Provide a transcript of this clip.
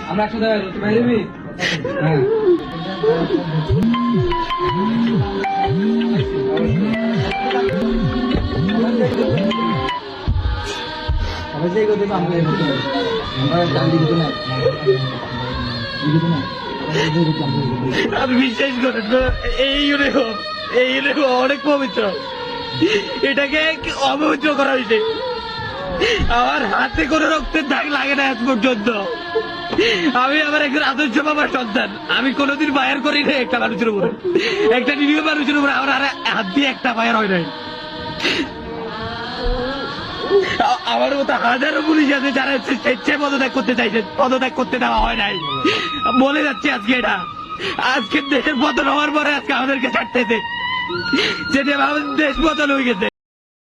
আমরা একসাথে বাইরে হ্যাঁ আমি বিশ্বাস করেন এই ইউনিফর্ম অনেক পবিত্র, এটাকে অপবিত্র করা হয়েছে। আমার হাতে কোনো রক্তের দাগ লাগে না আজ পর্যন্ত। আমি আমার একজন আদর্শ বাবার সন্তান, আমি কোনোদিন বায়ার করি না একটা মানুষের উপরে, একটা নিরীহ মানুষের উপরে আমার হাত দিয়ে একটা বায়ার হয় নাই। আমার মতো হাজারো পুলিশ আছে যারা স্বেচ্ছায় পদত্যাগ করতে চাইছে, পদত্যাগ করতে দেওয়া হয় নাই। বলে যাচ্ছে আজকে এটা, আজকে দেশের পতন হওয়ার পরে আজকে আমাদেরকে ছাড়তেছে, যেটা আমাদের দেশ পতন হয়ে গেছে।